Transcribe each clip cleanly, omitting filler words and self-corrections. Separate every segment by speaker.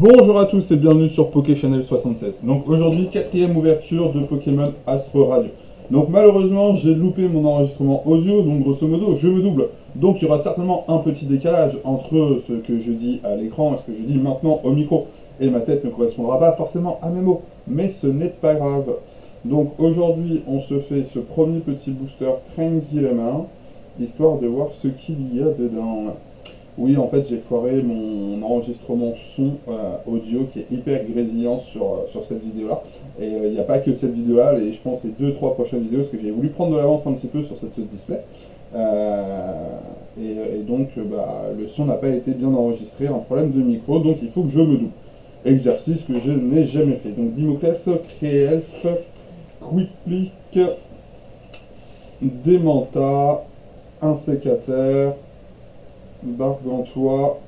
Speaker 1: Bonjour à tous et bienvenue sur Pokéchannel 76. Donc aujourd'hui, quatrième ouverture de Pokémon Astro Radio. Donc malheureusement, j'ai loupé mon enregistrement audio, donc grosso modo, je me double. Donc il y aura certainement un petit décalage entre ce que je dis à l'écran et ce que je dis maintenant au micro. Et ma tête ne correspondra pas forcément à mes mots. Mais ce n'est pas grave. Donc aujourd'hui, on se fait ce premier petit booster tranquillement, histoire de voir ce qu'il y a dedans. Oui, en fait, j'ai foiré mon enregistrement son audio qui est hyper grésillant sur cette vidéo-là. Et il n'y a pas que cette vidéo-là, et je pense les deux trois prochaines vidéos, parce que j'ai voulu prendre de l'avance un petit peu sur cette display. Et donc, le son n'a pas été bien enregistré, un problème de micro, donc il faut que je me double. Exercice que je n'ai jamais fait. Donc, Dimoclès, Créelf, Quickplick, Démenta, Insécateur, Bargantois,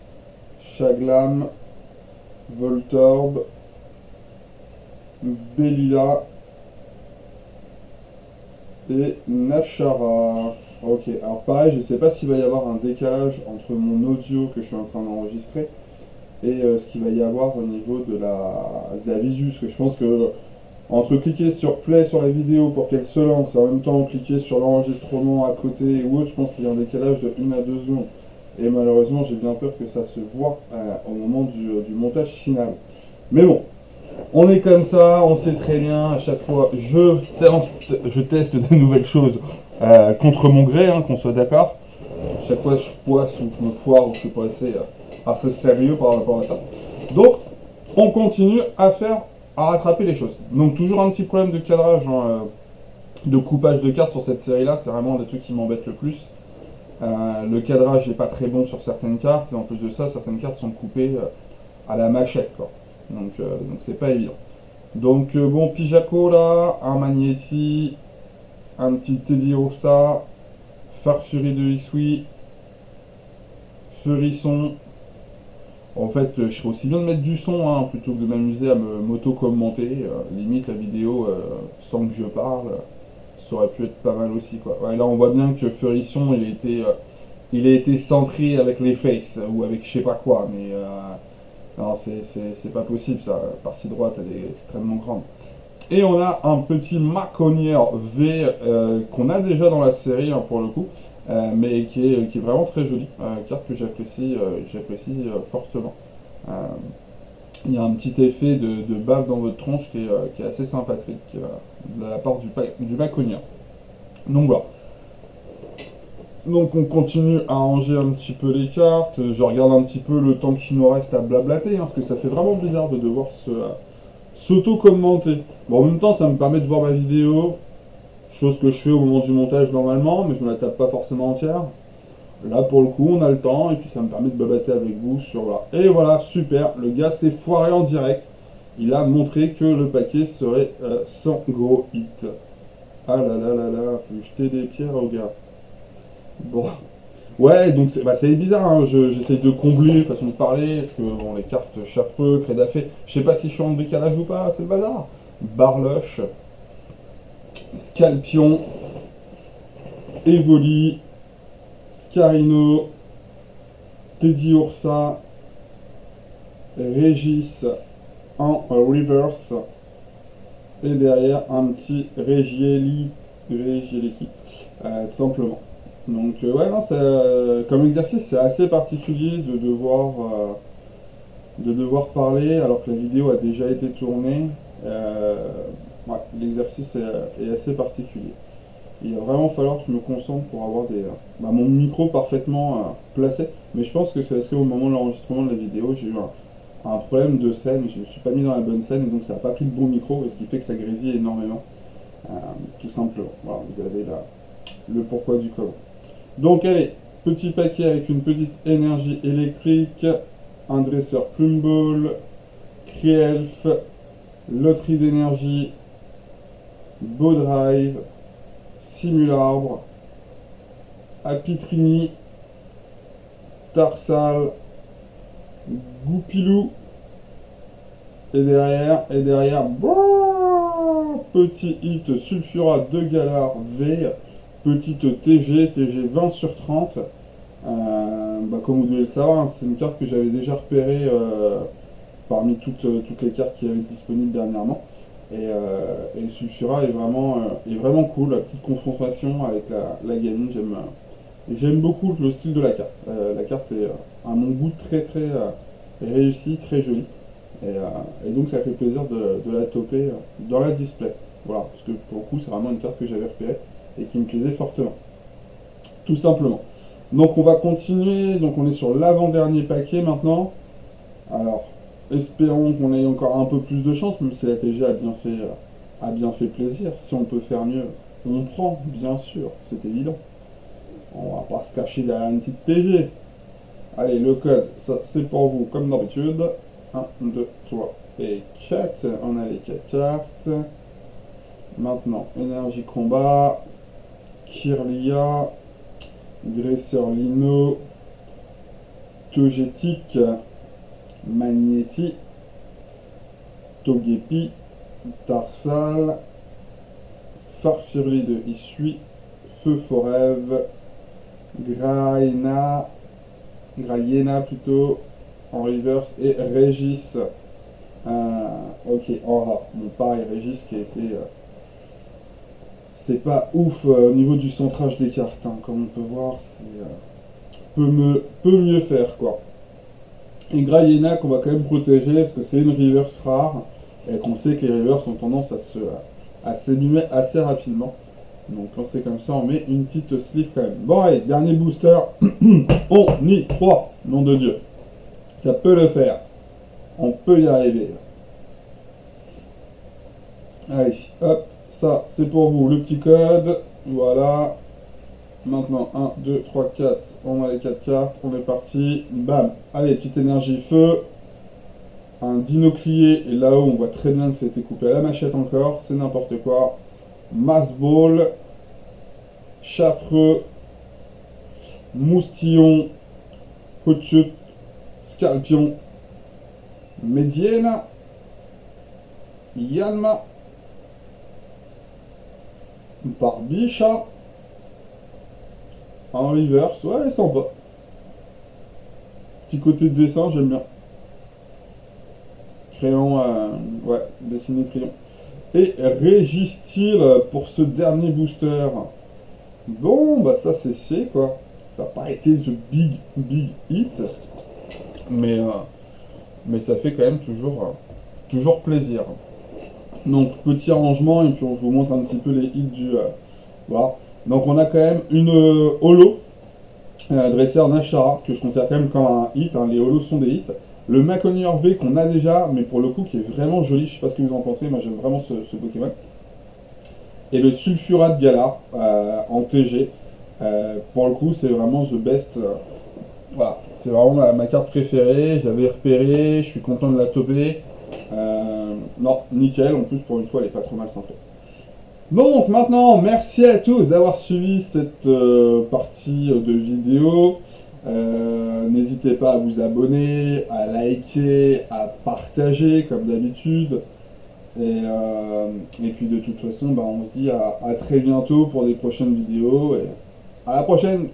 Speaker 1: Chaglam, Voltorb, Bellula et Nashara. Ok, alors pareil, je ne sais pas s'il va y avoir un décalage entre mon audio que je suis en train d'enregistrer et ce qu'il va y avoir au niveau de la visu, parce que je pense que entre cliquer sur play sur la vidéo pour qu'elle se lance et en même temps cliquer sur l'enregistrement à côté ou autre, je pense qu'il y a un décalage de 1 à 2 secondes. Et malheureusement, j'ai bien peur que ça se voit au moment du montage final. Mais bon, on est comme ça, on sait très bien, à chaque fois, je teste de nouvelles choses contre mon gré, hein, qu'on soit d'accord. À chaque fois, je poisse ou je me foire ou je suis pas assez sérieux par rapport à ça. Donc, on continue à rattraper les choses. Donc, toujours un petit problème de cadrage, hein, de coupage de cartes sur cette série-là, c'est vraiment des trucs qui m'embêtent le plus. Le cadrage n'est pas très bon sur certaines cartes, et en plus de ça, certaines cartes sont coupées à la machette, quoi. Donc c'est pas évident. Donc bon, Pijaco là, un Magnéti, un petit Teddiursa, Farfurie de Isui, Furisson. En fait, je serais aussi bien de mettre du son, hein, plutôt que de m'amuser à me m'auto-commenter. Limite la vidéo sans que je parle, ça aurait pu être pas mal aussi, quoi. Ouais, là on voit bien que Furisson il a été centré avec les faces ou avec je sais pas quoi, mais non, c'est pas possible ça. La partie droite elle est extrêmement grande. Et on a un petit Marconnière V qu'on a déjà dans la série, hein, pour le coup, mais qui est vraiment très joli, carte que j'apprécie fortement. Euh, il y a un petit effet de bave dans votre tronche qui est assez sympathique de la part du Marconnière. Donc voilà. Donc on continue à ranger un petit peu les cartes, je regarde un petit peu le temps qu'il nous reste à blablater, hein, parce que ça fait vraiment bizarre de devoir s'auto-commenter. Bon, en même temps ça me permet de voir ma vidéo, chose que je fais au moment du montage normalement, mais je me la tape pas forcément entière. Là pour le coup on a le temps, et puis ça me permet de blablater avec vous sur voilà. Et voilà, super, le gars s'est foiré en direct, il a montré que le paquet serait sans gros hit. Ah là là là là, faut jeter des pierres au gars. Bon. Ouais, donc c'est bizarre, hein. J'essaye de combler, façon de parler, parce que bon, les cartes Chaffreux, Crédafé, je sais pas si je suis en décalage ou pas, c'est le bazar. Barloche, Scalpion, Evoli, Scarino, Teddiursa, Régis en reverse, et derrière un petit Regieleki, tout simplement. Donc ouais, non, comme exercice c'est assez particulier de devoir parler alors que la vidéo a déjà été tournée. Ouais, l'exercice est assez particulier. Il va vraiment falloir que je me concentre pour avoir mon micro parfaitement placé. Mais je pense que c'est parce qu'au moment de l'enregistrement de la vidéo, j'ai eu un problème de scène. Je ne me suis pas mis dans la bonne scène et donc ça n'a pas pris le bon micro, et ce qui fait que ça grésille énormément. Tout simplement. Voilà, vous avez le pourquoi du comment. Donc allez, petit paquet avec une petite énergie électrique, un dresseur Plumball, Krielf, loterie d'énergie, Beau Drive, Simularbre, Apitrini, Tarsal, Goupilou, et derrière, petit hit Sulfura de Galar V, petite TG 20 sur 30. Comme vous devez le savoir, hein, c'est une carte que j'avais déjà repérée parmi toutes les cartes qui avaient disponibles dernièrement. Et le Sulfura est vraiment cool. La petite confrontation avec la gamine, j'aime beaucoup le style de la carte. La carte est à mon goût très réussie, très jolie. Et donc ça fait plaisir de la toper dans la display. Voilà, parce que pour le coup c'est vraiment une carte que j'avais repérée et qui me plaisait fortement. Tout simplement. Donc on va continuer, donc on est sur l'avant-dernier paquet maintenant. Alors, espérons qu'on ait encore un peu plus de chance, même si la TG a bien fait plaisir. Si on peut faire mieux, on prend, bien sûr, c'est évident. On va pas se cacher derrière une petite TG. Allez, le code, ça c'est pour vous, comme d'habitude. 1, 2, 3 et 4. On a les 4 cartes. Maintenant, énergie combat, Kirlia, Graisseur Lino, Togetic, Magnéti, Togepi, Tarsal, Farfurly de Issui, Feu Forève, Graiena plutôt, en reverse, et Régis. Ok, en rare. Bon, pareil, Régis qui a été... c'est pas ouf au niveau du centrage des cartes, hein. Comme on peut voir, peut mieux faire, quoi. Et Graiena qu'on va quand même protéger, parce que c'est une reverse rare, et qu'on sait que les reverse ont tendance à s'énumer assez rapidement. Donc quand c'est comme ça, on met une petite sleeve quand même. Bon allez, dernier booster, on y croit, nom de Dieu. Ça peut le faire, on peut y arriver. Allez, hop, ça c'est pour vous, le petit code, voilà. Maintenant, 1, 2, 3, 4, on a les 4 cartes, on est parti, bam. Allez, petite énergie feu, un dinoclier, et là-haut on voit très bien que ça a été coupé à la machette encore, c'est n'importe quoi. Mass Ball, Chaffreux, Moustillon, Hotchut, Scorpion, Mediena, Yanma, Barbicha, en reverse, ouais, sympa. Petit côté de dessin, j'aime bien. Crayon, ouais, dessiné crayon. Et Régistil pour ce dernier booster. Bon, bah ça c'est fait quoi. Ça n'a pas été the big hit, mais, euh, mais ça fait quand même toujours plaisir. Donc petit arrangement et puis je vous montre un petit peu les hits du... voilà. Donc on a quand même une holo, dresseur Nashara, que je considère quand même comme un hit, hein. Les holos sont des hits. Le Maconier V qu'on a déjà, mais pour le coup qui est vraiment joli, je sais pas ce que vous en pensez, moi j'aime vraiment ce Pokémon. Et le Sulfura de Galar en TG, pour le coup c'est vraiment the best. Voilà, c'est vraiment ma carte préférée, je l'avais repérée, je suis content de la toper. Non, nickel, en plus pour une fois elle est pas trop mal simple. Donc maintenant, merci à tous d'avoir suivi cette partie de vidéo. N'hésitez pas à vous abonner, à liker, à partager comme d'habitude. Et puis de toute façon, bah, on se dit à très bientôt pour des prochaines vidéos. Et à la prochaine!